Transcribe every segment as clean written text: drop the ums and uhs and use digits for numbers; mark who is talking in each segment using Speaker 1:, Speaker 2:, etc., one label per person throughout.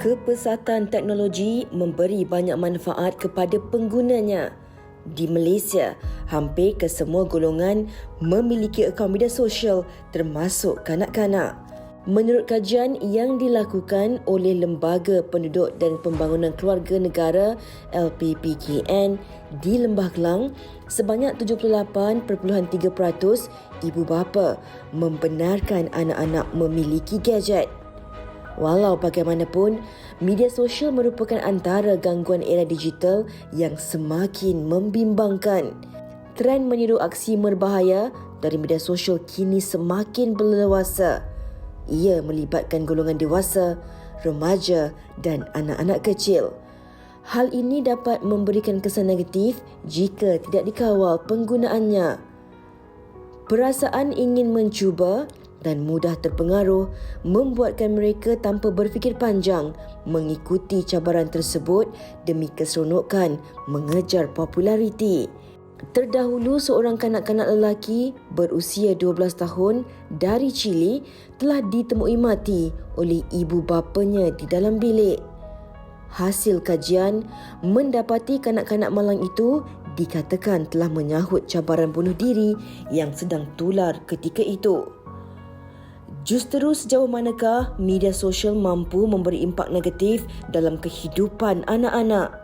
Speaker 1: Kepesatan teknologi memberi banyak manfaat kepada penggunanya. Di Malaysia, hampir kesemua golongan memiliki akaun media sosial termasuk kanak-kanak. Menurut kajian yang dilakukan oleh Lembaga Penduduk dan Pembangunan Keluarga Negara LPPKN di Lembah Kelang, sebanyak 78.3% ibu bapa membenarkan anak-anak memiliki gadget. Walau bagaimanapun, media sosial merupakan antara gangguan era digital yang semakin membimbangkan. Trend meniru aksi berbahaya dari media sosial kini semakin berleluasa. Ia melibatkan golongan dewasa, remaja dan anak-anak kecil. Hal ini dapat memberikan kesan negatif jika tidak dikawal penggunaannya. Perasaan ingin mencuba dan mudah terpengaruh membuatkan mereka tanpa berfikir panjang mengikuti cabaran tersebut demi keseronokan mengejar populariti. Terdahulu, seorang kanak-kanak lelaki berusia 12 tahun dari Chile telah ditemui mati oleh ibu bapanya di dalam bilik. Hasil kajian mendapati kanak-kanak malang itu dikatakan telah menyahut cabaran bunuh diri yang sedang tular ketika itu. Justeru sejauh manakah media sosial mampu memberi impak negatif dalam kehidupan anak-anak?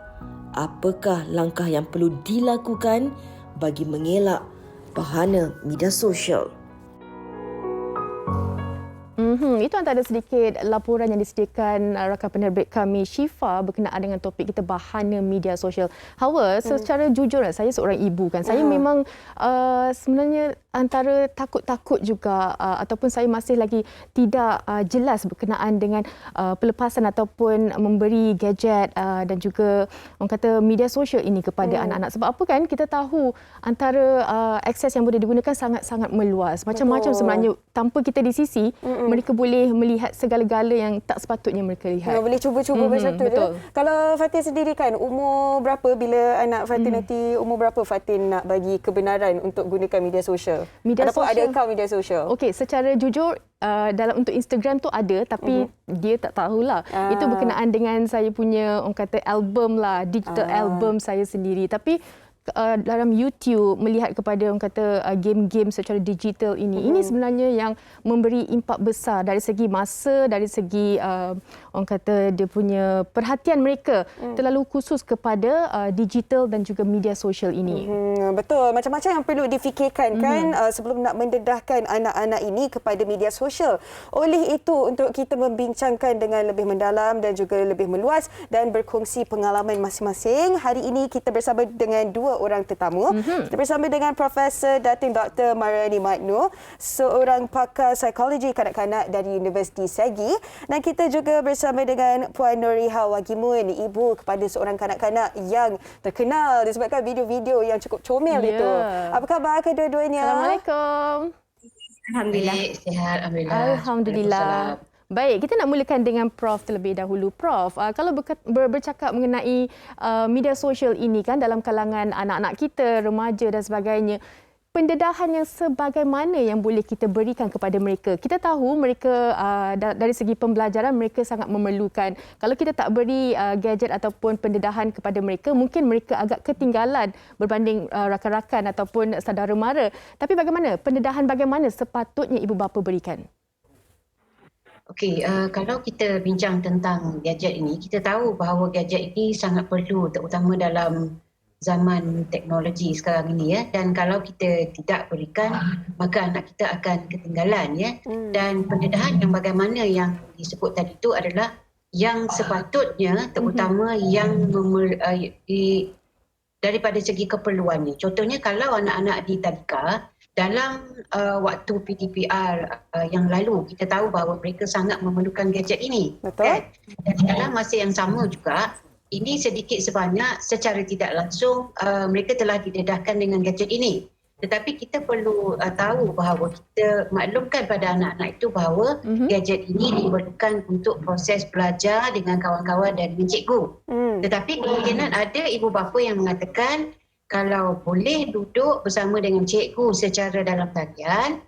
Speaker 1: Apakah langkah yang perlu dilakukan bagi mengelak bahana media sosial?
Speaker 2: Itu antara sedikit laporan yang disediakan rakan penerbit kami Syifa berkenaan dengan topik kita bahana media sosial. Hawa, secara jujur saya seorang ibu kan. Saya memang sebenarnya antara takut-takut juga ataupun saya masih lagi tidak jelas berkenaan dengan pelepasan ataupun memberi gadget dan juga orang kata media sosial ini kepada anak-anak. Sebab apa kan, kita tahu antara akses yang boleh digunakan sangat-sangat meluas. Macam-macam sebenarnya tanpa kita di sisi, mereka boleh melihat segala-gala yang tak sepatutnya mereka lihat.
Speaker 3: Boleh cuba-cuba macam tu.
Speaker 2: Betul.
Speaker 3: Kalau Fatin sendiri kan, umur berapa bila anak Fatin nanti, umur berapa Fatin nak bagi kebenaran untuk gunakan media sosial? Ataupun ada akaun media sosial?
Speaker 2: Okey, secara jujur dalam untuk Instagram tu ada, tapi dia tak tahulah. Itu berkenaan dengan saya punya orang kata album lah, digital album saya sendiri. Tapi dalam YouTube melihat kepada orang kata game-game secara digital ini sebenarnya yang memberi impak besar dari segi masa, dari segi orang kata dia punya perhatian mereka terlalu khusus kepada digital dan juga media sosial ini.
Speaker 3: Betul, macam-macam yang perlu difikirkan kan sebelum nak mendedahkan anak-anak ini kepada media sosial. Oleh itu, untuk kita membincangkan dengan lebih mendalam dan juga lebih meluas dan berkongsi pengalaman masing-masing, hari ini kita bersama dengan dua orang tetamu. Kita bersama dengan Profesor Datin Dr. Mariani Magno, seorang pakar psikologi kanak-kanak dari Universiti Segi, dan kita juga bersama dengan Puan Nuriha Wagimun, ibu kepada seorang kanak-kanak yang terkenal disebabkan video-video yang cukup comel itu. Apa khabar kedua-duanya?
Speaker 2: Assalamualaikum.
Speaker 4: Alhamdulillah. Sihat,
Speaker 2: Alhamdulillah. Baik, kita nak mulakan dengan Prof terlebih dahulu. Prof, kalau bercakap mengenai media sosial ini kan dalam kalangan anak-anak kita, remaja dan sebagainya, pendedahan yang sebagaimana yang boleh kita berikan kepada mereka? Kita tahu mereka dari segi pembelajaran mereka sangat memerlukan. Kalau kita tak beri gadget ataupun pendedahan kepada mereka, mungkin mereka agak ketinggalan berbanding rakan-rakan ataupun saudara mara. Tapi bagaimana bagaimana sepatutnya ibu bapa berikan?
Speaker 4: Okey, kalau kita bincang tentang gadget ini, kita tahu bahawa gadget ini sangat perlu terutama dalam zaman teknologi sekarang ini ya. Dan kalau kita tidak berikan, maka anak kita akan ketinggalan ya. Dan pendedahan yang bagaimana yang disebut tadi itu adalah yang sepatutnya terutama yang daripada segi keperluannya. Contohnya kalau anak-anak di tadika dalam waktu PTPR yang lalu, kita tahu bahawa mereka sangat memerlukan gadget ini.
Speaker 3: Betul.
Speaker 4: Kan? Dan dalam masa yang sama juga, ini sedikit sebanyak secara tidak langsung mereka telah didedahkan dengan gadget ini. Tetapi kita perlu tahu bahawa kita maklumkan pada anak-anak itu bahawa gadget ini diperlukan untuk proses belajar dengan kawan-kawan dan dengan cikgu. Tetapi kemungkinan ada ibu bapa yang mengatakan kalau boleh duduk bersama dengan cikgu secara dalam talian,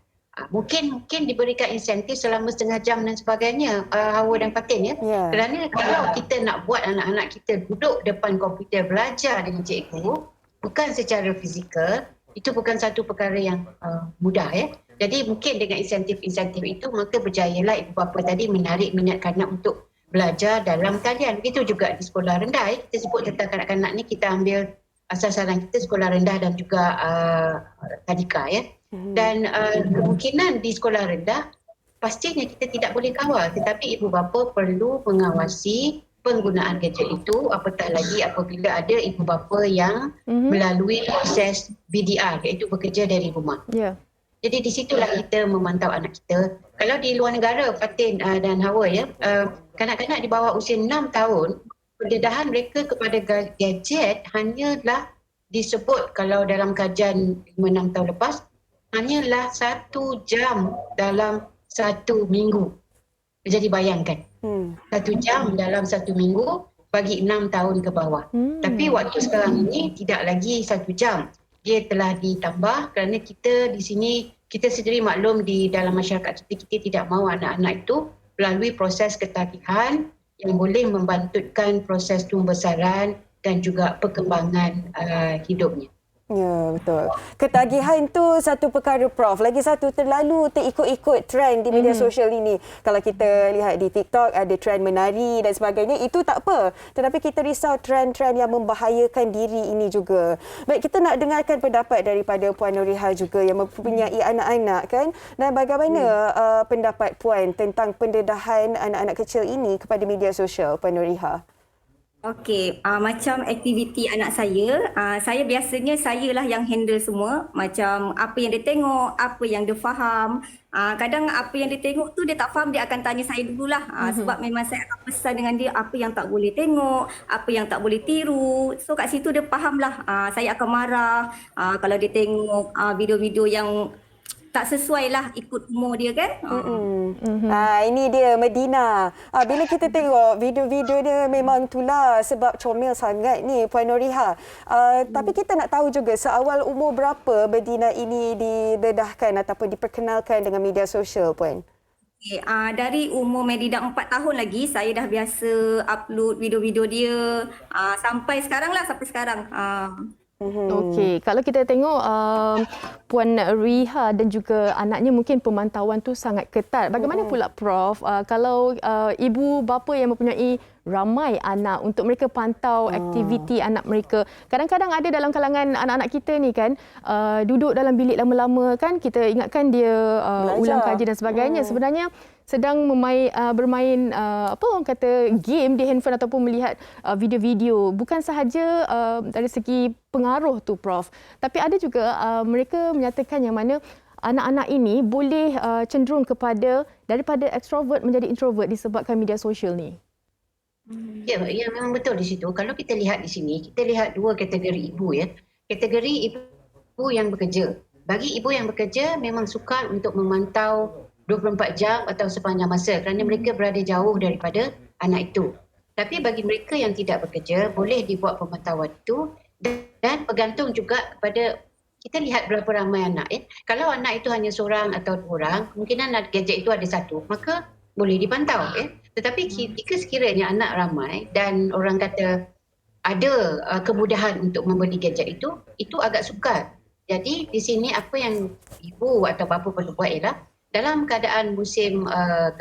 Speaker 4: Mungkin diberikan insentif selama setengah jam dan sebagainya, Hawa dan Fatin ya. Kerana kalau kita nak buat anak-anak kita duduk depan komputer belajar dengan cikgu, bukan secara fizikal, itu bukan satu perkara yang mudah ya. Jadi mungkin dengan insentif-insentif itu, maka berjayalah ibu bapa tadi menarik minat kanak untuk belajar dalam talian. Begitu juga di sekolah rendah. Kita sebut tentang kanak-kanak ni, kita ambil sasaran kita sekolah rendah dan juga tadika ya. Dan kemungkinan di sekolah rendah pastinya kita tidak boleh kawal, tetapi ibu bapa perlu mengawasi penggunaan gadget itu, apatah lagi apabila ada ibu bapa yang melalui proses BDR, iaitu bekerja dari rumah. Jadi di situlah kita memantau anak kita. Kalau di luar negara, Fatin dan Hawa ya, kanak-kanak di bawah usia 6 tahun, pendedahan mereka kepada gadget hanyalah disebut, kalau dalam kajian 5-6 tahun lepas, hanyalah 1 jam dalam 1 minggu. Jadi bayangkan, 1 jam dalam 1 minggu bagi 6 tahun ke bawah. Tapi waktu sekarang ini tidak lagi 1 jam. Dia telah ditambah kerana kita di sini, kita sendiri maklum di dalam masyarakat kita tidak mahu anak-anak itu melalui proses ketagihan yang boleh membantutkan proses tumbesaran dan juga perkembangan hidupnya.
Speaker 3: Ya, betul. Ketagihan tu satu perkara, Prof. Lagi satu, terlalu terikut-ikut trend di media sosial ini. Kalau kita lihat di TikTok ada trend menari dan sebagainya, itu tak apa. Tetapi kita risau trend-trend yang membahayakan diri ini juga. Baik, kita nak dengarkan pendapat daripada Puan Nuriha juga yang mempunyai anak-anak kan. Dan bagaimana pendapat Puan tentang pendedahan anak-anak kecil ini kepada media sosial, Puan Nuriha?
Speaker 5: Okey, macam aktiviti anak saya biasanya sayalah yang handle semua. Macam apa yang dia tengok, apa yang dia faham. Kadang apa yang dia tengok tu dia tak faham, dia akan tanya saya dululah. Sebab memang saya akan pesan dengan dia apa yang tak boleh tengok, apa yang tak boleh tiru. So kat situ dia fahamlah. Saya akan marah kalau dia tengok video-video yang tak sesuai lah ikut umur dia kan.
Speaker 3: Ini dia Medina. Bila kita tengok video-video dia memang itulah sebab comel sangat ni Puan Nuriha. Tapi kita nak tahu juga seawal umur berapa Medina ini didedahkan ataupun diperkenalkan dengan media sosial, Puan?
Speaker 5: Okay, dari umur Medina 4 tahun lagi saya dah biasa upload video-video dia sampai sekarang.
Speaker 2: Okey, kalau kita tengok Puan Riha dan juga anaknya mungkin pemantauan tu sangat ketat. Bagaimana pula Prof, kalau ibu bapa yang mempunyai ramai anak untuk mereka pantau aktiviti anak mereka. Kadang-kadang ada dalam kalangan anak-anak kita ni kan duduk dalam bilik lama-lama kan, kita ingatkan dia ulang kaji dan sebagainya. Sebenarnya sedang bermain apa orang kata game di handphone ataupun melihat video-video. Bukan sahaja dari segi pengaruh tu Prof, tapi ada juga mereka menyatakan yang mana anak-anak ini boleh cenderung kepada daripada extrovert menjadi introvert disebabkan media sosial ni.
Speaker 4: Ya, memang betul di situ. Kalau kita lihat di sini, kita lihat 2 kategori ibu ya. Kategori ibu yang bekerja. Bagi ibu yang bekerja memang sukar untuk memantau 24 jam atau sepanjang masa kerana mereka berada jauh daripada anak itu. Tapi bagi mereka yang tidak bekerja, boleh dibuat pemantauan itu dan bergantung juga kepada kita lihat berapa ramai anak. Kalau anak itu hanya seorang atau 2 orang, kemungkinan gadget itu ada 1, maka boleh dipantau. Tetapi jika sekiranya anak ramai dan orang kata ada kemudahan untuk membeli gadget itu agak sukar. Jadi di sini apa yang ibu atau bapa perlu buat ialah dalam keadaan musim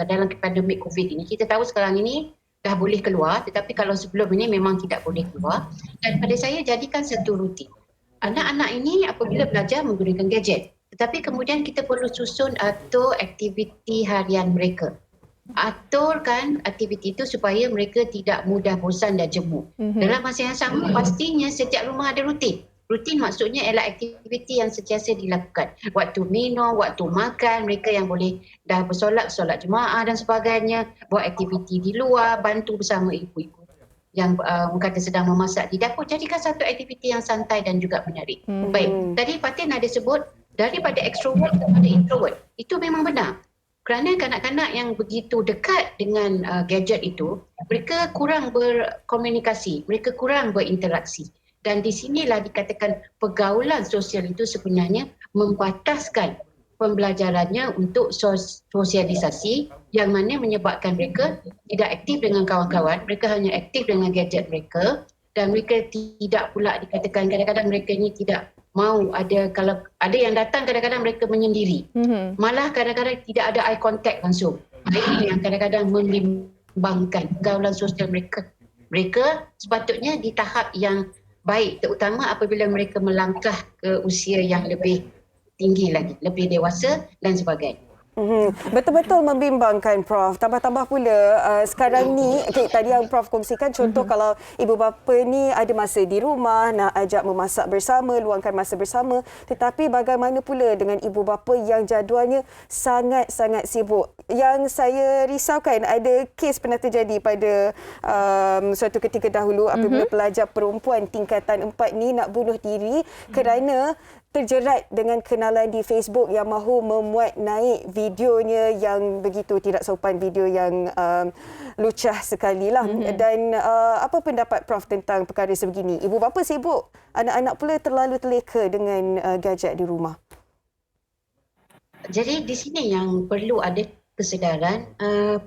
Speaker 4: dalam pandemik COVID ini, kita tahu sekarang ini dah boleh keluar, tetapi kalau sebelum ini memang tidak boleh keluar. Dan pada saya jadikan satu rutin. Anak-anak ini apabila belajar menggunakan gadget, tetapi kemudian kita perlu susun atur aktiviti harian mereka. Aturkan aktiviti itu supaya mereka tidak mudah bosan dan jemu. Dalam masa yang sama, pastinya setiap rumah ada rutin. Rutin maksudnya ialah aktiviti yang sentiasa dilakukan. Waktu minum, waktu makan, mereka yang boleh dah bersolat, solat jemaah dan sebagainya. Buat aktiviti di luar, bantu bersama ibu-ibu yang kata sedang memasak di dapur. Jadikan satu aktiviti yang santai dan juga menarik. Baik, tadi Fatin ada sebut daripada extrovert kepada introvert. Itu memang benar. Kerana kanak-kanak yang begitu dekat dengan gadget itu, mereka kurang berkomunikasi, mereka kurang berinteraksi. Dan di sinilah dikatakan pergaulan sosial itu sebenarnya membataskan pembelajarannya untuk sosialisasi yang mana menyebabkan mereka tidak aktif dengan kawan-kawan, mereka hanya aktif dengan gadget mereka dan mereka tidak pula dikatakan kadang-kadang mereka ni tidak mau kalau ada yang datang kadang-kadang mereka menyendiri. Malah kadang-kadang tidak ada eye contact langsung. Ini yang kadang-kadang membimbangkan pergaulan sosial mereka. Mereka sepatutnya di tahap yang baik, terutama apabila mereka melangkah ke usia yang lebih tinggi lagi, lebih dewasa dan sebagainya.
Speaker 3: Betul-betul membimbangkan, Prof. Tambah-tambah pula sekarang ni, tadi yang Prof kongsikan contoh kalau ibu bapa ni ada masa di rumah, nak ajak memasak bersama, luangkan masa bersama. Tetapi bagaimana pula dengan ibu bapa yang jadualnya sangat-sangat sibuk? Yang saya risaukan, ada kes pernah terjadi pada suatu ketika dahulu apabila pelajar perempuan tingkatan 4 ni nak bunuh diri kerana terjerat dengan kenalan di Facebook yang mahu memuat naik videonya yang begitu tidak sopan, video yang lucah sekali lah. Dan apa pendapat Prof tentang perkara sebegini? Ibu bapa sibuk, anak-anak pula terlalu terleka dengan gadget di rumah.
Speaker 4: Jadi di sini yang perlu ada kesedaran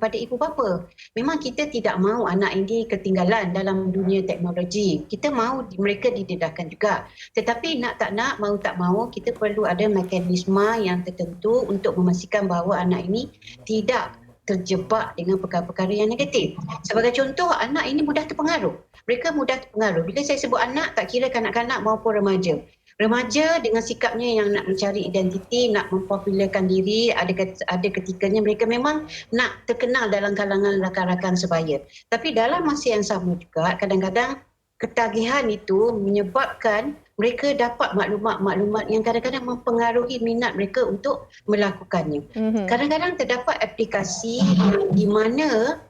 Speaker 4: pada ibu bapa. Memang kita tidak mahu anak ini ketinggalan dalam dunia teknologi. Kita mahu mereka didedahkan juga. Tetapi nak tak nak, mahu tak mahu, kita perlu ada mekanisme yang tertentu untuk memastikan bahawa anak ini tidak terjebak dengan perkara-perkara yang negatif. Sebagai contoh, anak ini mudah terpengaruh. Mereka mudah terpengaruh. Bila saya sebut anak, tak kira kanak-kanak maupun remaja. Remaja dengan sikapnya yang nak mencari identiti, nak mempopularkan diri, ada ketikanya mereka memang nak terkenal dalam kalangan rakan-rakan sebaya. Tapi dalam masa yang sama juga, kadang-kadang ketagihan itu menyebabkan mereka dapat maklumat-maklumat yang kadang-kadang mempengaruhi minat mereka untuk melakukannya. Kadang-kadang terdapat aplikasi di mana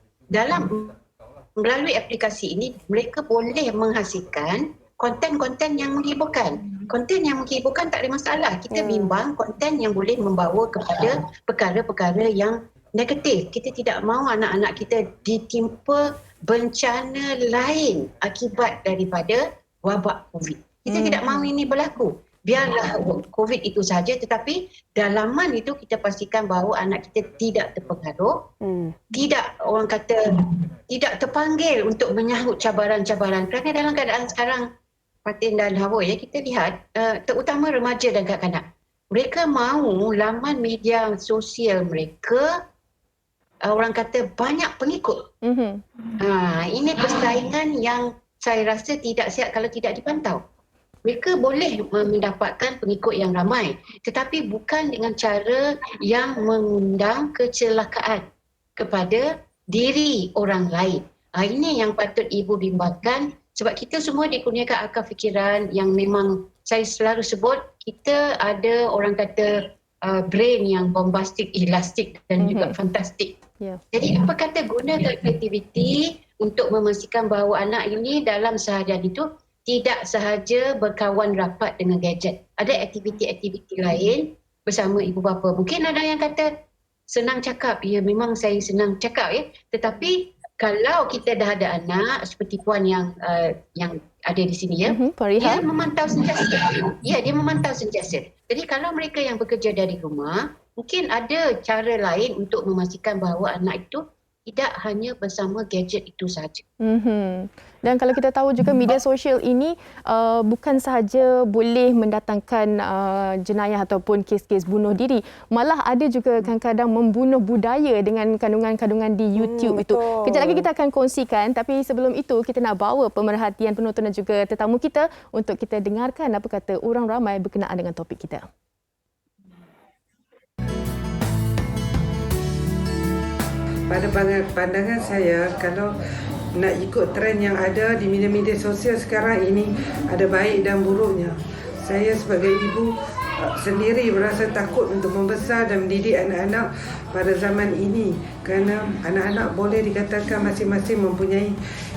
Speaker 4: melalui aplikasi ini mereka boleh menghasilkan konten-konten yang menghiburkan. Konten yang menghiburkan tak ada masalah. Kita bimbang konten yang boleh membawa kepada perkara-perkara yang negatif. Kita tidak mahu anak-anak kita ditimpa bencana lain akibat daripada wabak COVID. Kita tidak mahu ini berlaku. Biarlah COVID itu sahaja, tetapi dalaman itu kita pastikan bahawa anak kita tidak terpengaruh, tidak terpanggil untuk menyahut cabaran-cabaran. Kerana dalam keadaan sekarang, Fatin dan Hawa, kita lihat terutama remaja dan kanak-kanak. Mereka mahu laman media sosial mereka, orang kata banyak pengikut. Ini persaingan yang saya rasa tidak sihat kalau tidak dipantau. Mereka boleh mendapatkan pengikut yang ramai, tetapi bukan dengan cara yang mengundang kecelakaan kepada diri orang lain. Ini yang patut ibu bimbangkan, sebab kita semua dikurniakan akal fikiran yang memang saya selalu sebut, kita ada orang kata brain yang bombastik, elastik dan juga fantastik. Jadi apa kata gunakan kreativiti untuk memastikan bahawa anak ini dalam seharian itu tidak sahaja berkawan rapat dengan gadget. Ada aktiviti-aktiviti lain bersama ibu bapa. Mungkin ada yang kata senang cakap. Ya, memang saya senang cakap ya. Tetapi kalau kita dah ada anak seperti puan yang ada di sini ya, dia memantau sentiasa. Ya, dia memantau sentiasa. Jadi kalau mereka yang bekerja dari rumah, mungkin ada cara lain untuk memastikan bahawa anak itu tidak hanya bersama gadget itu sahaja.
Speaker 2: Dan kalau kita tahu juga media sosial ini bukan sahaja boleh mendatangkan jenayah ataupun kes-kes bunuh diri. Malah ada juga kadang-kadang membunuh budaya dengan kandungan-kandungan di YouTube itu. Kejap lagi kita akan kongsikan, tapi sebelum itu kita nak bawa pemerhatian penonton dan juga tetamu kita untuk kita dengarkan apa kata orang ramai berkenaan dengan topik kita.
Speaker 6: Pada pandangan saya, kalau nak ikut trend yang ada di media-media sosial sekarang ini, ada baik dan buruknya. Saya sebagai ibu sendiri berasa takut untuk membesar dan mendidik anak-anak pada zaman ini, kerana anak-anak boleh dikatakan masing-masing mempunyai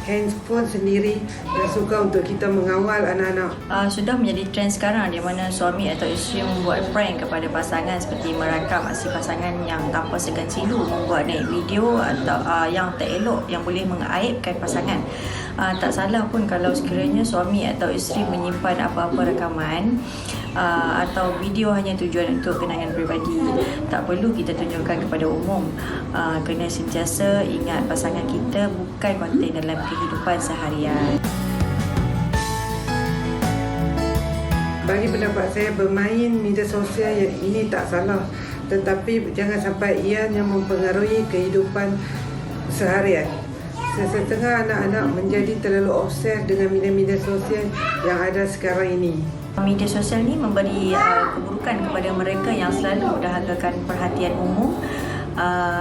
Speaker 6: handphone sendiri dan suka untuk kita mengawal anak-anak.
Speaker 7: Sudah menjadi trend sekarang di mana suami atau isteri membuat prank kepada pasangan seperti merakam aksi pasangan yang tanpa segan silu membuat naik video atau yang tak elok yang boleh mengaibkan pasangan. Tak salah pun kalau sekiranya suami atau isteri menyimpan apa-apa rakaman atau video hanya tujuan untuk kenangan peribadi. Tak perlu kita tunjukkan kepada umum. Kena sentiasa ingat pasangan kita bukan konten dalam kehidupan seharian.
Speaker 6: Bagi pendapat saya, bermain media sosial yang ini tak salah, tetapi jangan sampai ianya mempengaruhi kehidupan seharian. Setengah anak-anak menjadi terlalu obses dengan media-media sosial yang ada sekarang ini.
Speaker 7: Media sosial ni memberi keburukan kepada mereka yang selalu mendahagakan perhatian umum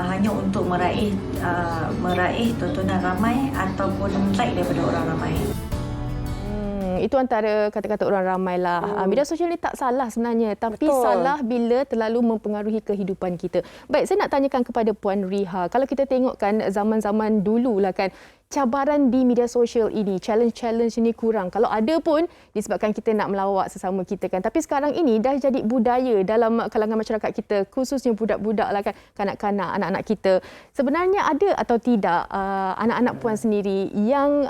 Speaker 7: hanya untuk meraih tontonan ramai ataupun like daripada orang ramai.
Speaker 2: Itu antara kata-kata orang ramai lah. Media sosial ni tak salah sebenarnya, tapi salah bila terlalu mempengaruhi kehidupan kita. Baik, saya nak tanyakan kepada Puan Riha. Kalau kita tengok kan zaman-zaman dulu lah kan, cabaran di media sosial ini, challenge-challenge ini kurang. Kalau ada pun disebabkan kita nak melawak sesama kita kan. Tapi sekarang ini dah jadi budaya dalam kalangan masyarakat kita, khususnya budak-budak lah kan, kanak-kanak, anak-anak kita. Sebenarnya ada atau tidak anak-anak Puan sendiri yang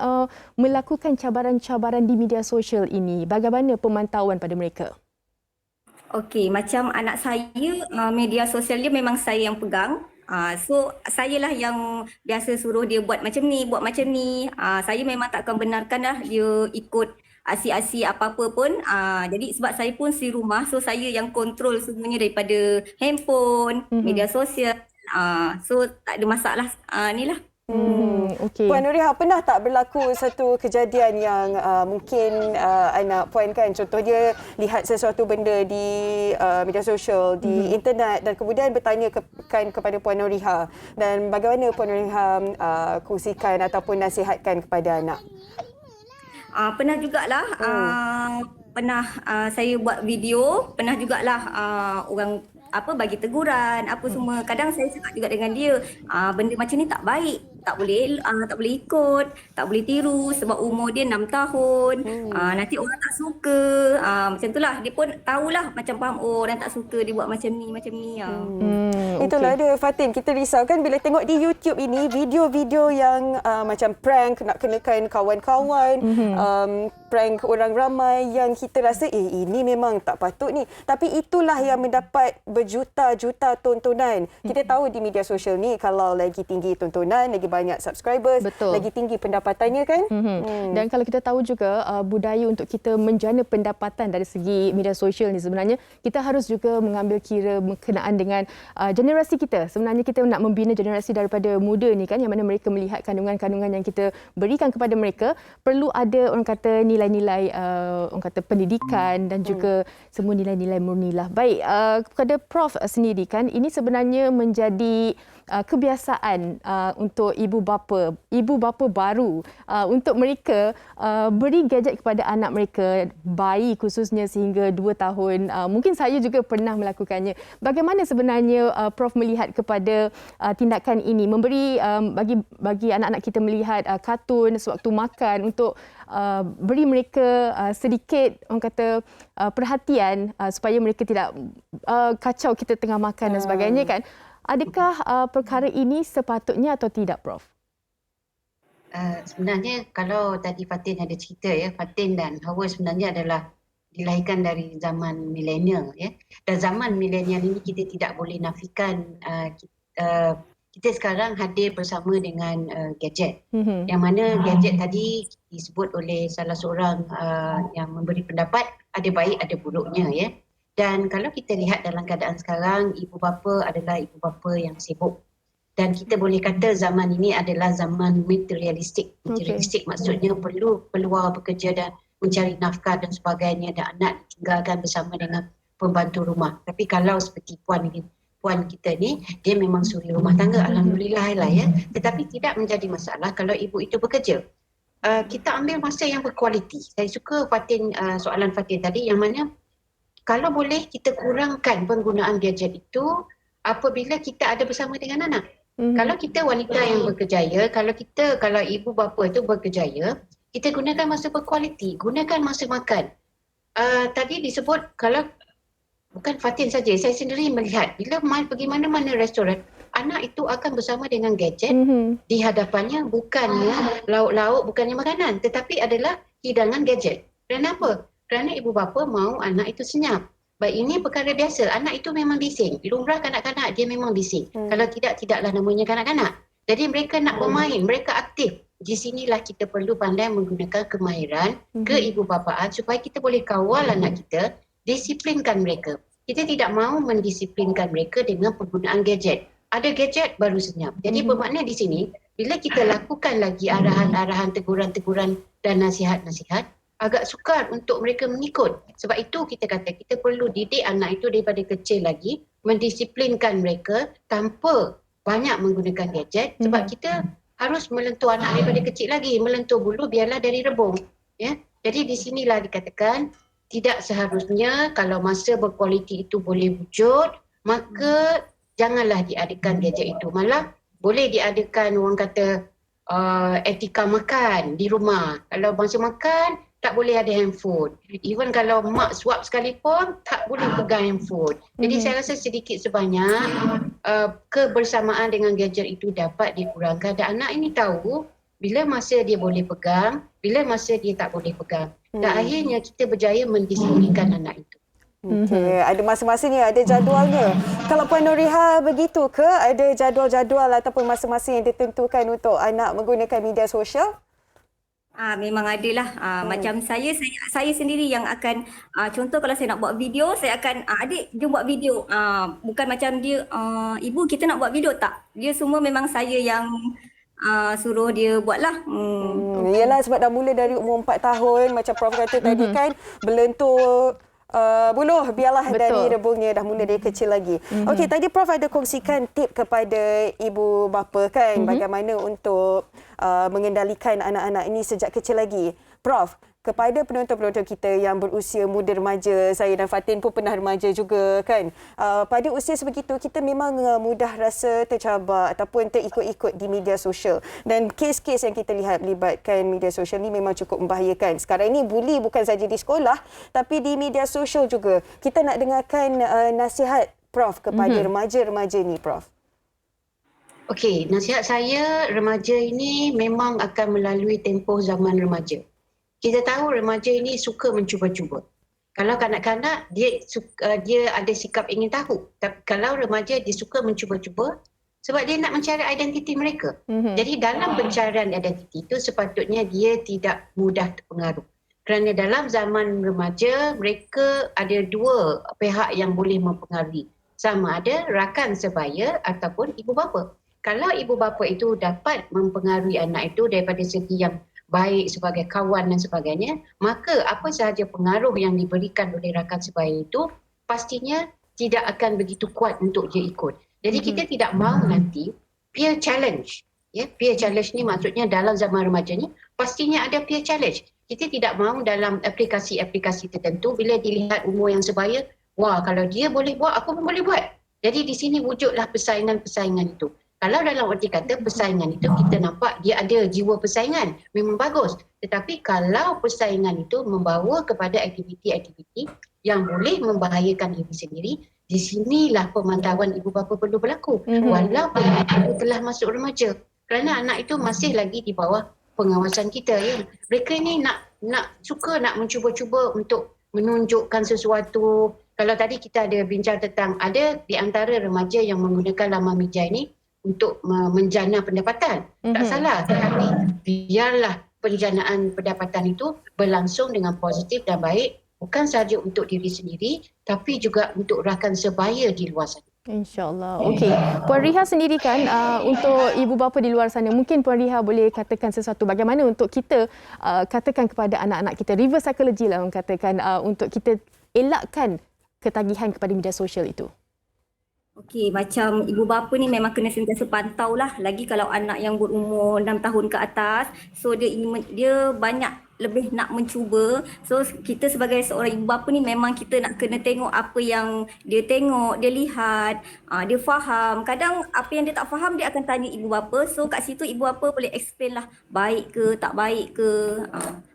Speaker 2: melakukan cabaran-cabaran di media sosial ini? Bagaimana pemantauan pada mereka?
Speaker 5: Okey, macam anak saya, media sosial dia memang saya yang pegang. So saya lah yang biasa suruh dia buat macam ni, buat macam ni. Saya memang takkan benarkan dah dia ikut asyik-asyik apa-apa pun. Jadi sebab saya pun si rumah, so saya yang kontrol semuanya daripada handphone, media sosial. So tak ada masalah ni lah.
Speaker 2: Okay.
Speaker 3: Puan Nuriha, pernah tak berlaku satu kejadian yang mungkin anak Puan kan, contohnya lihat sesuatu benda di media sosial, di internet dan kemudian bertanya kepada Puan Nuriha, dan bagaimana Puan Nuriha kongsikan ataupun nasihatkan kepada anak?
Speaker 5: Pernah jugalah, pernah saya buat video, pernah jugalah orang bagi teguran, apa semua. Kadang saya cakap juga dengan dia, benda macam ni tak baik, tak boleh ikut, tak boleh tiru sebab umur dia 6 tahun. Nanti orang tak suka. Macam itulah, dia pun tahulah, macam faham orang tak suka dia buat macam ni.
Speaker 3: Itulah dia, Fatin, kita risau kan bila tengok di YouTube ini video-video yang macam prank, nak kenakan kawan-kawan, prank orang ramai yang kita rasa ini memang tak patut ni. Tapi itulah yang mendapat berjuta-juta tontonan. Kita tahu di media sosial ni kalau lagi tinggi tontonan, lagi banyak subscribers, lagi tinggi pendapatannya kan.
Speaker 2: Dan kalau kita tahu juga budaya untuk kita menjana pendapatan dari segi media sosial ni, sebenarnya kita harus juga mengambil kira berkenaan dengan generasi kita. Sebenarnya kita nak membina generasi daripada muda ni kan, yang mana mereka melihat kandungan-kandungan yang kita berikan kepada mereka. Perlu ada orang kata nilai-nilai orang kata pendidikan dan juga semua nilai-nilai murni lah. Baik, kepada Prof sendiri kan, ini sebenarnya menjadi kebiasaan untuk ibu bapa baru untuk mereka beri gadget kepada anak mereka, bayi khususnya sehingga 2 tahun. Mungkin saya juga pernah melakukannya. Bagaimana sebenarnya Prof melihat kepada tindakan ini, memberi bagi anak-anak kita melihat kartun sewaktu makan untuk beri mereka sedikit orang kata perhatian supaya mereka tidak kacau kita tengah makan dan sebagainya kan. Adakah perkara ini sepatutnya atau tidak, Prof?
Speaker 4: Sebenarnya kalau tadi Fatin ada cerita ya, Fatin dan Hawa sebenarnya adalah dilahirkan dari zaman milenial ya. Dan zaman milenial ini kita tidak boleh nafikan kita sekarang hadir bersama dengan gadget. Yang mana gadget tadi disebut oleh salah seorang yang memberi pendapat, ada baik ada buruknya ya. Dan kalau kita lihat dalam keadaan sekarang, ibu bapa adalah ibu bapa yang sibuk. Dan kita boleh kata zaman ini adalah zaman materialistik. Materialistik maksudnya perlu keluar bekerja dan mencari nafkah dan sebagainya, dan anak ditinggalkan bersama dengan pembantu rumah. Tapi kalau seperti puan kita ni, dia memang suri rumah tangga, alhamdulillah lah ya. Tetapi tidak menjadi masalah kalau ibu itu bekerja. Kita ambil masa yang berkualiti. Saya suka soalan Fatin tadi, yang mana kalau boleh kita kurangkan penggunaan gadget itu apabila kita ada bersama dengan anak. Kalau kita wanita yang berkejaya, kalau ibu bapa itu berkejaya, kita gunakan masa berkualiti, gunakan masa makan. Tadi disebut kalau bukan Fatin saja, saya sendiri melihat bila pergi mana-mana restoran, anak itu akan bersama dengan gadget. Di hadapannya bukannya lauk-lauk, bukannya makanan, tetapi adalah hidangan gadget. Kenapa? kerana ibu bapa mahu anak itu senyap. Baik, ini perkara biasa. Anak itu memang bising. Lumrah kanak-kanak dia memang bising. Kalau tidak, tidaklah namanya kanak-kanak. Jadi mereka nak bermain, mereka aktif. Di sinilah kita perlu pandai menggunakan kemahiran keibubapaan supaya kita boleh kawal anak kita, disiplinkan mereka. Kita tidak mahu mendisiplinkan mereka dengan penggunaan gadget. Ada gadget baru senyap. Jadi bermakna di sini, bila kita lakukan lagi arahan-arahan, teguran-teguran dan nasihat-nasihat, agak sukar untuk mereka mengikut. Sebab itu kita kata kita perlu didik anak itu daripada kecil lagi, mendisiplinkan mereka tanpa banyak menggunakan gadget. Sebab kita harus melentur anak daripada kecil lagi. Melentur bulu biarlah dari rebung. Ya? Jadi di sinilah dikatakan tidak seharusnya kalau masa berkualiti itu boleh wujud, maka janganlah diadakan gadget itu. Malah boleh diadakan orang kata etika makan di rumah. Kalau masa makan, tak boleh ada handphone. Even kalau mak suap sekalipun, tak boleh pegang handphone. Jadi saya rasa sedikit sebanyak kebersamaan dengan gadget itu dapat dikurangkan. Dan anak ini tahu bila masa dia boleh pegang, bila masa dia tak boleh pegang. Dan akhirnya kita berjaya mendisiplinkan anak itu.
Speaker 3: Okey, ada masa-masanya, ada jadualnya. Kalau Puan Nuriha begitu ke? Ada jadual-jadual ataupun masa-masa yang ditentukan untuk anak menggunakan media sosial?
Speaker 5: Memang adalah. Macam saya sendiri yang akan, contoh kalau saya nak buat video, saya akan, adik jom buat video. Bukan macam dia, ibu kita nak buat video tak? Dia semua memang saya yang suruh dia buatlah.
Speaker 3: Yalah, sebab dah mula dari umur 4 tahun, macam Prof kata tadi kan, berlentur buluh biarlah dari rebungnya, dah mula dari kecil lagi. Okey, tadi Prof ada kongsikan tip kepada ibu bapa kan, bagaimana untuk mengendalikan anak-anak ini sejak kecil lagi. Prof, kepada penonton-penonton kita yang berusia muda remaja, saya dan Fatin pun pernah remaja juga kan. Pada usia sebegitu, kita memang mudah rasa tercabar ataupun terikut-ikut di media sosial. Dan kes-kes yang kita lihat melibatkan media sosial ni memang cukup membahayakan. Sekarang ini buli bukan saja di sekolah, tapi di media sosial juga. Kita nak dengarkan nasihat Prof kepada remaja-remaja ni, Prof.
Speaker 4: Okey, nasihat saya, remaja ini memang akan melalui tempoh zaman remaja. Kita tahu remaja ini suka mencuba-cuba. Kalau kanak-kanak, dia ada sikap ingin tahu. Tapi kalau remaja, dia suka mencuba-cuba sebab dia nak mencari identiti mereka. Jadi dalam pencarian identiti itu sepatutnya dia tidak mudah terpengaruh. Kerana dalam zaman remaja, mereka ada dua pihak yang boleh mempengaruhi. Sama ada rakan sebaya ataupun ibu bapa. Kalau ibu bapa itu dapat mempengaruhi anak itu daripada segi yang baik sebagai kawan dan sebagainya, maka apa sahaja pengaruh yang diberikan oleh rakan sebaya itu pastinya tidak akan begitu kuat untuk dia ikut. Jadi kita tidak mahu nanti peer challenge. Ya, peer challenge ni maksudnya dalam zaman remaja ni pastinya ada peer challenge. Kita tidak mahu dalam aplikasi-aplikasi tertentu bila dilihat umur yang sebaya, wah kalau dia boleh buat, aku pun boleh buat. Jadi di sini wujudlah persaingan-persaingan itu. Kalau dalam arti kata persaingan itu kita nampak dia ada jiwa persaingan, memang bagus. Tetapi kalau persaingan itu membawa kepada aktiviti-aktiviti yang boleh membahayakan diri sendiri, di sinilah pemantauan ibu bapa perlu berlaku. Walaupun itu telah masuk remaja. Kerana anak itu masih lagi di bawah pengawasan kita. Ya. Mereka ni suka nak mencuba-cuba untuk menunjukkan sesuatu. Kalau tadi kita ada bincang tentang ada di antara remaja yang menggunakan laman media ini untuk menjana pendapatan. Tak salah, tetapi biarlah penjanaan pendapatan itu berlangsung dengan positif dan baik, bukan sahaja untuk diri sendiri, tapi juga untuk rakan sebaya di luar sana.
Speaker 2: InsyaAllah. Okey. Puan Riha sendiri kan, untuk ibu bapa di luar sana, mungkin Puan Riha boleh katakan sesuatu bagaimana untuk kita katakan kepada anak-anak kita, reverse psychology lah orang katakan, untuk kita elakkan ketagihan kepada media sosial itu.
Speaker 5: Okey, macam ibu bapa ni memang kena sentiasa pantau lah. Lagi kalau anak yang berumur 6 tahun ke atas, so dia banyak lebih nak mencuba. So kita sebagai seorang ibu bapa ni memang kita nak kena tengok apa yang dia tengok, dia lihat, dia faham. Kadang apa yang dia tak faham dia akan tanya ibu bapa. So kat situ ibu bapa boleh explain lah baik ke tak baik ke.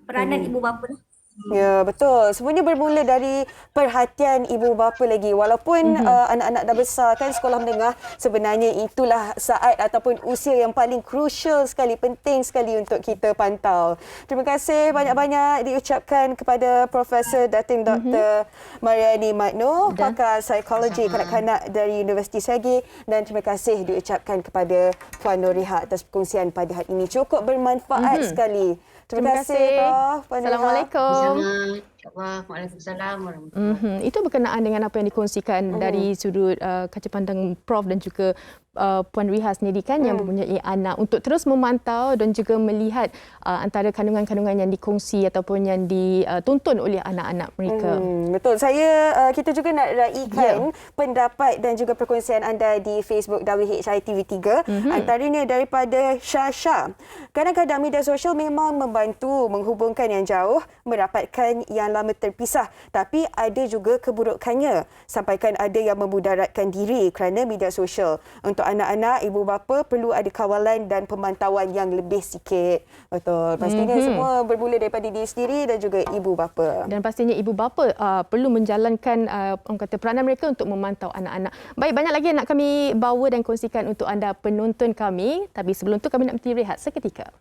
Speaker 5: Peranan ibu bapa lah.
Speaker 3: Ya, betul. Semuanya bermula dari perhatian ibu bapa lagi. Walaupun anak-anak dah besar kan sekolah menengah, sebenarnya itulah saat ataupun usia yang paling crucial sekali, penting sekali untuk kita pantau. Terima kasih banyak-banyak diucapkan kepada Profesor Datin Dr. Mariani Magno, pakar psikologi kanak-kanak dari Universiti Sagi, dan terima kasih diucapkan kepada Puan Nuriha atas perkongsian pada hari ini. Cukup bermanfaat sekali. Terima kasih, Prof. Puan Nuriha.
Speaker 2: Assalamualaikum.
Speaker 4: Sama. InsyaAllah. Waalaikumsalam warahmatullahi wabarakatuh.
Speaker 2: Itu berkenaan dengan apa yang dikongsikan dari sudut kaca pandang Prof dan juga Puan Nuriha sendiri kan yang mempunyai anak untuk terus memantau dan juga melihat antara kandungan-kandungan yang dikongsi ataupun yang ditonton oleh anak-anak mereka.
Speaker 3: Betul. Kita juga nak raikan pendapat dan juga perkongsian anda di Facebook WHI TV3. Antaranya daripada Syasha. Kadang-kadang media sosial memang membantu menghubungkan yang jauh, merapatkan yang lama terpisah. Tapi ada juga keburukannya. Sampaikan ada yang memudaratkan diri kerana media sosial. Untuk anak-anak, ibu bapa perlu ada kawalan dan pemantauan yang lebih sikit. Betul. Pastinya semua bermula daripada diri sendiri dan juga ibu bapa.
Speaker 2: Dan pastinya ibu bapa perlu menjalankan peranan mereka untuk memantau anak-anak. Baik, banyak lagi yang nak kami bawa dan kongsikan untuk anda penonton kami. Tapi sebelum tu kami nak berhenti rehat seketika.